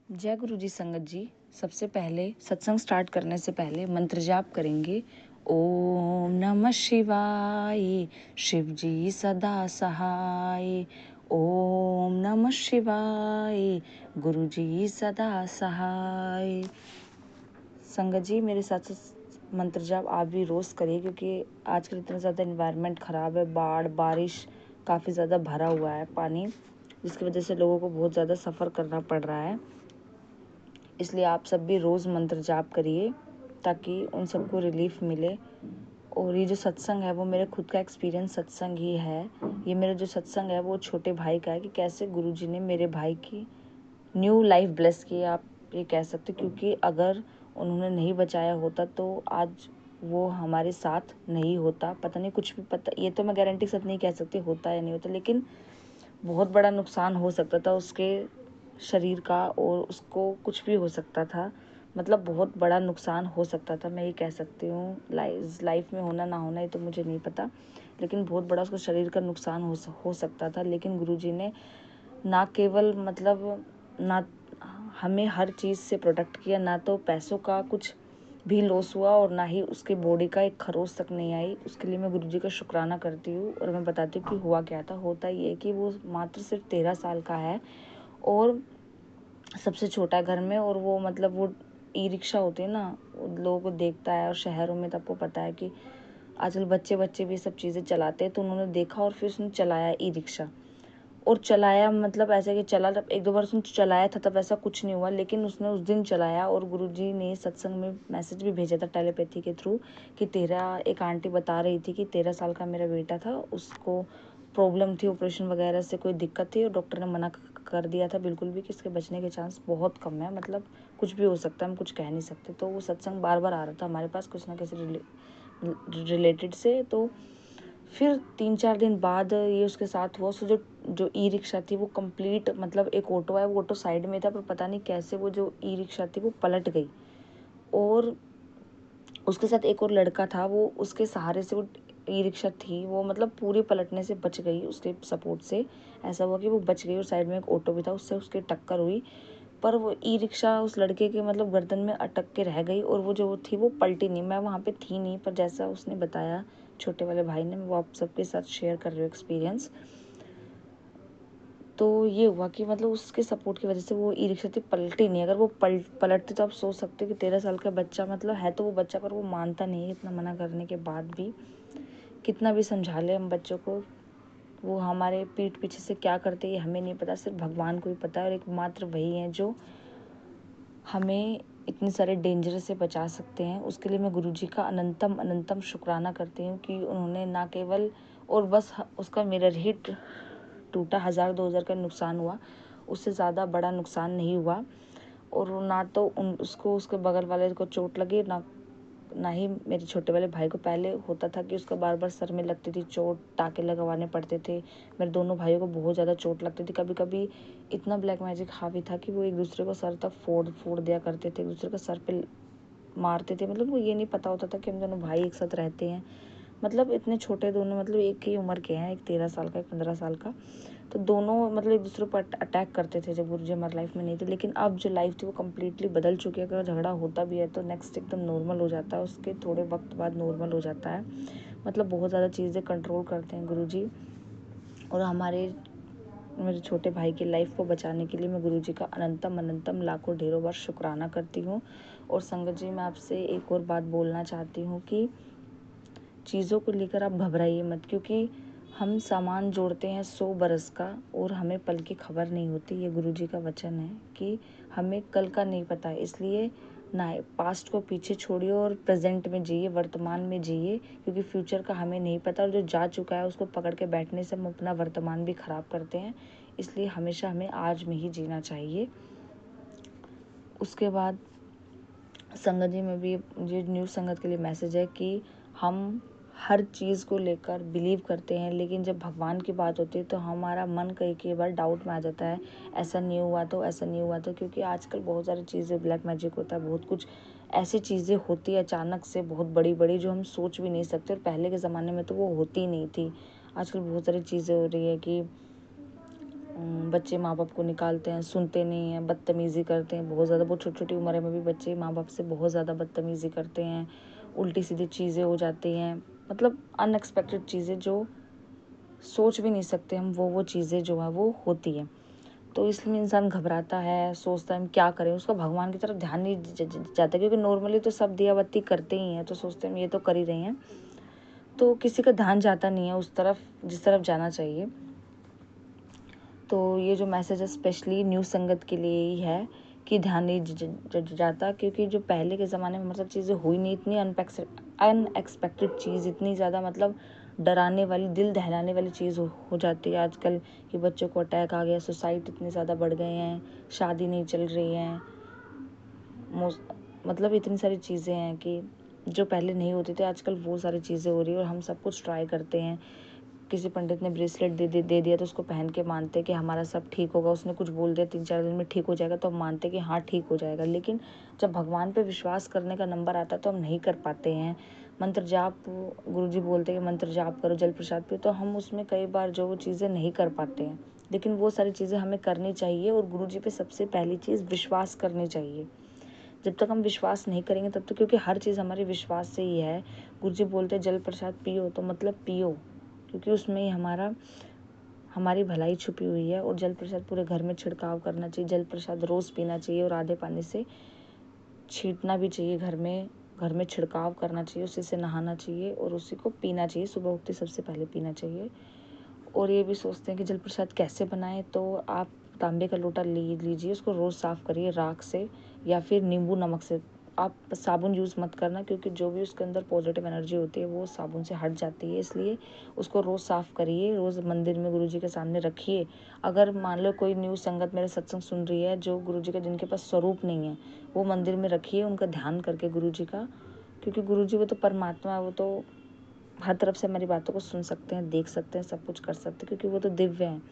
जय गुरु जी। संगत जी, सबसे पहले सत्संग स्टार्ट करने से पहले मंत्र जाप करेंगे। ओम नमः शिवाय, शिव जी सदा सहाय। ओम नमः शिवाय, गुरु जी सदा सहाय। संगत जी, मेरे साथ मंत्र जाप आप भी रोज करिए, क्योंकि आजकल इतना ज़्यादा एनवायरनमेंट ख़राब है। बाढ़ बारिश काफ़ी ज़्यादा भरा हुआ है पानी, जिसकी वजह से लोगों को बहुत ज़्यादा सफ़र करना पड़ रहा है। इसलिए आप सब भी रोज़ मंत्र जाप करिए ताकि उन सबको रिलीफ मिले। और ये जो सत्संग है वो मेरे खुद का एक्सपीरियंस सत्संग ही है। ये मेरा जो सत्संग है वो छोटे भाई का है कि कैसे गुरुजी ने मेरे भाई की न्यू लाइफ ब्लेस की, आप ये कह सकते, क्योंकि अगर उन्होंने नहीं बचाया होता तो आज वो हमारे साथ नहीं होता। पता नहीं, कुछ भी पता, ये तो मैं गारंटी के साथ नहीं कह सकती होता या नहीं होता, लेकिन बहुत बड़ा नुकसान हो सकता था उसके शरीर का, और उसको कुछ भी हो सकता था। मतलब बहुत बड़ा नुकसान हो सकता था, मैं ये कह सकती हूँ। लाइफ में होना ना होना ये तो मुझे नहीं पता, लेकिन बहुत बड़ा उसको शरीर का नुकसान हो सकता था। लेकिन गुरुजी ने ना केवल ना हमें हर चीज़ से प्रोटेक्ट किया, ना तो पैसों का कुछ भी लॉस हुआ और ना ही उसके बॉडी का एक खरोच तक नहीं आई। उसके लिए मैं गुरुजी का शुक्राना करती हूँ। और मैं बताती हूँ कि हुआ क्या था। होता ये कि वो मात्र सिर्फ 13 साल का है और सबसे छोटा घर में। और वो वो ई रिक्शा होती है ना, लोगों को देखता है। और शहरों में तो आपको पता है कि आजकल बच्चे बच्चे भी सब चीज़ें चलाते हैं। तो उन्होंने देखा और फिर उसने चलाया ई रिक्शा। और चलाया ऐसे कि चला, एक दो बार उसने चलाया था तब ऐसा कुछ नहीं हुआ, लेकिन उसने उस दिन चलाया। और गुरुजी ने सत्संग में मैसेज भी भेजा था टेलीपैथी के थ्रू कि एक आंटी बता रही थी कि 13 साल का मेरा बेटा था, उसको प्रॉब्लम थी, ऑपरेशन वगैरह से कोई दिक्कत थी, और डॉक्टर ने मना कर दिया था बिल्कुल भी कि इसके बचने के चांस बहुत कम है। कुछ भी हो सकता है, हम कुछ कह नहीं सकते। तो वो सत्संग बार बार आ रहा था हमारे पास कुछ ना किसी रिलेटेड से। तो फिर 3-4 दिन बाद ये उसके साथ हुआ। जो जो ई रिक्शा थी वो कंप्लीट, एक ऑटो है, वो ऑटो साइड में था, पर पता नहीं कैसे वो जो ई रिक्शा थी वो पलट गई। और उसके साथ एक और लड़का था, वो उसके सहारे से वो ई रिक्शा थी, वो पूरी पलटने से बच गई उसके सपोर्ट से। ऐसा हुआ कि वो बच गई और साइड में एक ऑटो भी था, उससे उसकी टक्कर हुई। पर वो ई रिक्शा उस लड़के के गर्दन में अटक के रह गई, और वो जो थी वो पलटी नहीं। मैं वहाँ पे थी नहीं, पर जैसा उसने बताया छोटे वाले भाई ने, वो आप सबके साथ शेयर कर रही हूँ एक्सपीरियंस। तो ये हुआ कि उसके सपोर्ट की वजह से वो ई रिक्शा थी पलटी नहीं। अगर वो पलटते तो आप सोच सकते हो कि 13 साल का बच्चा है तो वो बच्चा, पर वो मानता नहीं है। इतना मना करने के बाद भी, कितना भी समझा ले हम बच्चों को, वो हमारे पीठ पीछे से क्या करते हैं हमें नहीं पता, सिर्फ भगवान को ही पता है। और एकमात्र वही है जो हमें इतने सारे डेंजर से बचा सकते हैं। उसके लिए मैं गुरुजी का अनंतम अनंतम शुक्राना करती हूँ कि उन्होंने ना केवल, और बस उसका मिरर ही टूटा, 1000-2000 का नुकसान हुआ, उससे ज़्यादा बड़ा नुकसान नहीं हुआ। और ना तो उसको उसके बगल वाले को चोट लगी, ना ही मेरे छोटे वाले भाई को। पहले होता था कि उसका बार बार सर में लगती थी चोट, टाँके लगवाने पड़ते थे। मेरे दोनों भाइयों को बहुत ज़्यादा चोट लगती थी। कभी कभी इतना ब्लैक मैजिक हावी था कि वो एक दूसरे को सर तक फोड़ दिया करते थे, एक दूसरे का सर पे मारते थे। वो ये नहीं पता होता था कि हम दोनों भाई एक साथ रहते हैं। इतने छोटे दोनों, एक ही उम्र के हैं, एक 13 साल का, एक 15 साल का। तो दोनों एक दूसरे पर अटैक करते थे जब गुरुजी हमारी लाइफ में नहीं थे। लेकिन अब जो लाइफ थी वो कम्प्लीटली बदल चुकी है। अगर झगड़ा होता भी है तो नेक्स्ट एकदम नॉर्मल हो जाता है, उसके थोड़े वक्त बाद नॉर्मल हो जाता है। बहुत ज़्यादा चीज़ें कंट्रोल करते हैं गुरुजी। और मेरे छोटे भाई की लाइफ को बचाने के लिए मैं गुरुजी का अनंतम अनंतम लाखों ढेरों बार शुक्राना करती हूँ। और संगत जी, मैं आपसे एक और बात बोलना चाहती हूँ कि चीज़ों को लेकर आप घबराइए मत, क्योंकि हम सामान जोड़ते हैं 100 बरस का और हमें पल की खबर नहीं होती। ये गुरुजी का वचन है कि हमें कल का नहीं पता है। इसलिए ना पास्ट को पीछे छोड़िए और प्रेजेंट में जिए, वर्तमान में जिए, क्योंकि फ्यूचर का हमें नहीं पता। और जो जा चुका है उसको पकड़ के बैठने से हम अपना वर्तमान भी ख़राब करते हैं। इसलिए हमेशा हमें आज में ही जीना चाहिए। उसके बाद संगत जी में भी मुझे न्यू संगत के लिए मैसेज है कि हम हर चीज़ को लेकर बिलीव करते हैं, लेकिन जब भगवान की बात होती है तो हमारा मन कई बार डाउट में आ जाता है, ऐसा नहीं हुआ तो, ऐसा नहीं हुआ तो। क्योंकि आजकल बहुत सारी चीज़ें, ब्लैक मैजिक होता है, बहुत कुछ ऐसी चीज़ें होती है अचानक से, बहुत बड़ी बड़ी, जो हम सोच भी नहीं सकते। और पहले के ज़माने में तो वो होती नहीं थी। आजकल बहुत सारी चीज़ें हो रही है कि बच्चे माँ बाप को निकालते हैं, सुनते नहीं हैं, बदतमीज़ी करते हैं बहुत ज़्यादा। बहुत छोटी छोटी उम्र में भी बच्चे माँ बाप से बहुत ज़्यादा बदतमीज़ी करते हैं, उल्टी सीधी चीज़ें हो जाती हैं, मतलब अनएक्सपेक्टेड चीज़ें जो सोच भी नहीं सकते हम, वो चीज़ें जो है वो होती हैं। तो इसलिए इंसान घबराता है, सोचता है हम क्या करें, उसका भगवान की तरफ ध्यान नहीं जाता, क्योंकि नॉर्मली तो सब दिया बत्ती करते ही हैं, तो सोचते हैं हम ये तो कर ही रहे हैं, तो किसी का ध्यान जाता नहीं है उस तरफ जिस तरफ जाना चाहिए। तो ये जो मैसेज है स्पेशली न्यू संगत के लिए ही है कि ध्यान नहीं जाता, क्योंकि जो पहले के ज़माने में मतलब चीज़ें हुई नहीं, इतनी अनएक्सपेक्टेड चीज़, इतनी ज़्यादा मतलब डराने वाली, दिल दहलाने वाली चीज़ हो जाती है आजकल कि बच्चों को अटैक आ गया, सुसाइड इतने ज़्यादा बढ़ गए हैं, शादी नहीं चल रही है, मतलब इतनी सारी चीज़ें हैं कि जो पहले नहीं होती थी आजकल वो सारी चीज़ें हो रही है। और हम सब कुछ ट्राई करते हैं, किसी पंडित ने ब्रेसलेट दे दिया तो उसको पहन के मानते कि हमारा सब ठीक होगा, उसने कुछ बोल दिया 3-4 दिन में ठीक हो जाएगा तो हम मानते कि हाँ ठीक हो जाएगा। लेकिन जब भगवान पे विश्वास करने का नंबर आता है तो हम नहीं कर पाते हैं। मंत्र जाप, गुरुजी बोलते हैं कि मंत्र जाप करो, जल प्रसाद पियो, तो हम उसमें कई बार जो वो चीज़ें नहीं कर पाते हैं, लेकिन वो सारी चीज़ें हमें करनी चाहिए। और गुरुजी पे सबसे पहली चीज़ विश्वास करनी चाहिए। जब तक हम विश्वास नहीं करेंगे तब तक, क्योंकि हर चीज़ हमारे विश्वास से ही है। गुरुजी बोलते हैं जल प्रसाद पियो, तो मतलब पियो, क्योंकि उसमें ही हमारी भलाई छुपी हुई है। और जल प्रसाद पूरे घर में छिड़काव करना चाहिए, जल प्रसाद रोज़ पीना चाहिए और आधे पानी से छींटना भी चाहिए, घर में छिड़काव करना चाहिए, उसी से नहाना चाहिए और उसी को पीना चाहिए, सुबह उठते सबसे पहले पीना चाहिए। और ये भी सोचते हैं कि जल प्रसाद कैसे बनाएं, तो आप तांबे का लोटा लीजिए, उसको रोज़ साफ़ करिए राख से या फिर नींबू नमक से। आप साबुन यूज़ मत करना, क्योंकि जो भी उसके अंदर पॉजिटिव एनर्जी होती है वो साबुन से हट जाती है, इसलिए उसको रोज़ साफ़ करिए, रोज़ मंदिर में गुरुजी के सामने रखिए। अगर मान लो कोई न्यू संगत मेरे सत्संग सुन रही है जो गुरुजी का, जिनके पास स्वरूप नहीं है, वो मंदिर में रखिए उनका ध्यान करके गुरुजी का, क्योंकि गुरुजी वो तो परमात्मा है, वो तो हर तरफ से हमारी बातों को सुन सकते हैं, देख सकते हैं, सब कुछ कर सकते हैं, क्योंकि वो तो दिव्य हैं,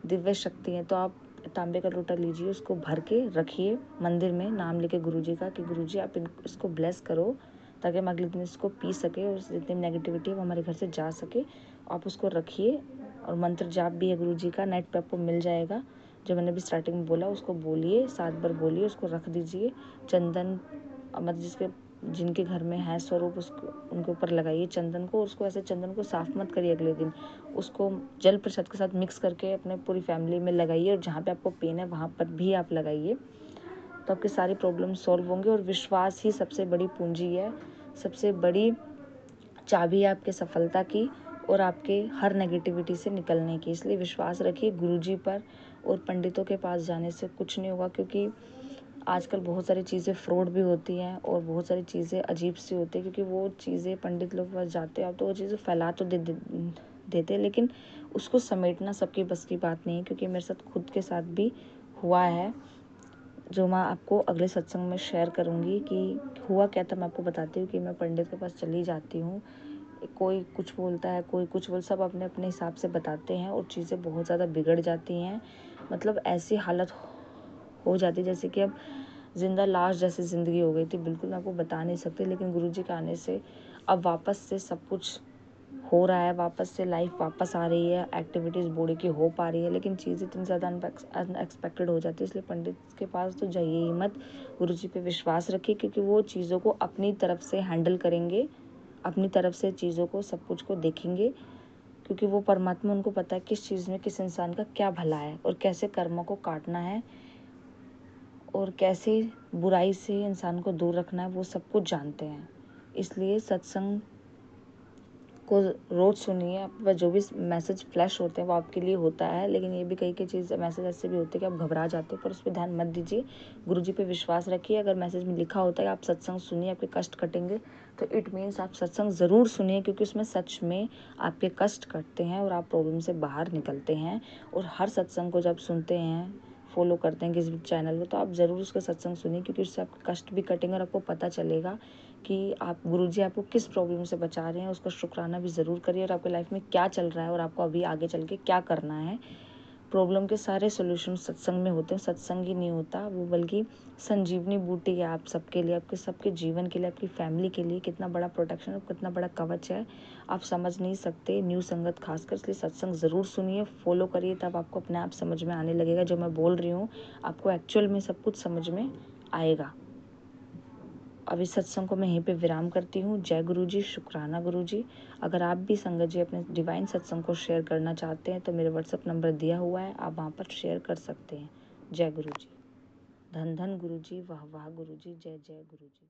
दिव्य शक्ति है। तो आप तांबे का लोटा लीजिए, उसको भर के रखिए मंदिर में, नाम लेके गुरुजी का कि गुरुजी आप इसको ब्लेस करो, ताकि हम अगले दिन इसको पी सके और जितनी नेगेटिविटी है वो हमारे घर से जा सके। आप उसको रखिए। और मंत्र जाप भी है गुरुजी का, नेट पे आपको मिल जाएगा, जो मैंने भी स्टार्टिंग में बोला, उसको बोलिए, 7 बार बोलिए, उसको रख दीजिए। चंदन मतलब जिनके घर में है स्वरूप, उसको उनके ऊपर लगाइए चंदन को। उसको ऐसे चंदन को साफ मत करिए अगले दिन, उसको जल प्रसाद के साथ मिक्स करके अपने पूरी फैमिली में लगाइए, और जहाँ पे आपको पेन है वहाँ पर भी आप लगाइए, तो आपकी सारी प्रॉब्लम सॉल्व होंगे। और विश्वास ही सबसे बड़ी पूंजी है, सबसे बड़ी चाबी है आपके सफलता की और आपके हर नेगेटिविटी से निकलने की। इसलिए विश्वास रखिए गुरुजी पर, और पंडितों के पास जाने से कुछ नहीं होगा, क्योंकि आजकल बहुत सारी चीज़ें फ्रॉड भी होती हैं और बहुत सारी चीज़ें अजीब सी होती है, क्योंकि वो चीज़ें पंडित लोग के पास जाते हैं, अब तो वो चीज़ें फैला तो देते, लेकिन उसको समेटना सबकी बस की बात नहीं है, क्योंकि मेरे साथ खुद के साथ भी हुआ है, जो मैं आपको अगले सत्संग में शेयर करूँगी कि हुआ क्या था। मैं आपको बताती हूँ कि मैं पंडित के पास चली जाती हूँ, कोई कुछ बोलता है, कोई कुछ सब अपने अपने हिसाब से बताते हैं, और चीज़ें बहुत ज़्यादा बिगड़ जाती हैं। मतलब ऐसी हालत हो जाती है जैसे कि अब जिंदा लाश जैसी ज़िंदगी हो गई थी, बिल्कुल मैं आपको बता नहीं सकती। लेकिन गुरुजी के आने से अब वापस से सब कुछ हो रहा है, वापस से लाइफ वापस आ रही है, एक्टिविटीज़ बॉडी की हो पा रही है, लेकिन चीज़ें इतनी ज़्यादा अनएक्सपेक्टेड हो जाती है। इसलिए पंडित के पास तो जाइए ही मत, गुरुजी पे विश्वास रखिए, क्योंकि वो चीज़ों को अपनी तरफ से हैंडल करेंगे, अपनी तरफ से चीज़ों को, सब कुछ को देखेंगे, क्योंकि वो परमात्मा, उनको पता है किस चीज़ में किस इंसान का क्या भला है और कैसे कर्मों को काटना है और कैसे बुराई से इंसान को दूर रखना है, वो सब कुछ जानते हैं। इसलिए सत्संग को रोज़ सुनिए। आप जो भी मैसेज फ्लैश होते हैं वो आपके लिए होता है, लेकिन ये भी कई चीज़ मैसेज ऐसे भी होते हैं कि आप घबरा जाते हो, पर उस पर ध्यान मत दीजिए, गुरुजी पे विश्वास रखिए। अगर मैसेज में लिखा होता है आप सत्संग सुनिए, आपके कष्ट कटेंगे, तो इट मीन्स आप सत्संग ज़रूर सुनिए, क्योंकि उसमें सच में आपके कष्ट कटते हैं और आप प्रॉब्लम से बाहर निकलते हैं। और हर सत्संग को जब सुनते हैं, फॉलो करते हैं किसी भी चैनल को, तो आप ज़रूर उसका सत्संग सुनिए, क्योंकि उससे आपके कष्ट भी कटेंगे और आपको पता चलेगा कि आप गुरुजी आपको किस प्रॉब्लम से बचा रहे हैं। उसका शुक्राना भी ज़रूर करिए, और आपके लाइफ में क्या चल रहा है और आपको अभी आगे चल के क्या करना है। प्रॉब्लम के सारे सॉल्यूशन सत्संग में होते हैं। सत्संग ही नहीं होता वो, बल्कि संजीवनी बूटी है आप सबके लिए, आपके सबके जीवन के लिए, आपकी फैमिली के लिए। कितना बड़ा प्रोटेक्शन है, कितना बड़ा कवच है, आप समझ नहीं सकते। न्यू संगत खासकर, इसलिए सत्संग ज़रूर सुनिए, फॉलो करिए, तब आपको अपने आप समझ में आने लगेगा। जो मैं बोल रही हूँ आपको एक्चुअल में सब कुछ समझ में आएगा। अब इस सत्संग को मैं यहीं पे विराम करती हूँ। जय गुरु जी, शुक्राना गुरु जी। अगर आप भी संगत जी अपने डिवाइन सत्संग को शेयर करना चाहते हैं तो मेरे व्हाट्सएप नंबर दिया हुआ है, आप वहाँ पर शेयर कर सकते हैं। जय गुरु जी। धन धन गुरु जी, वाह वाह गुरु जी, जय जय गुरु जी।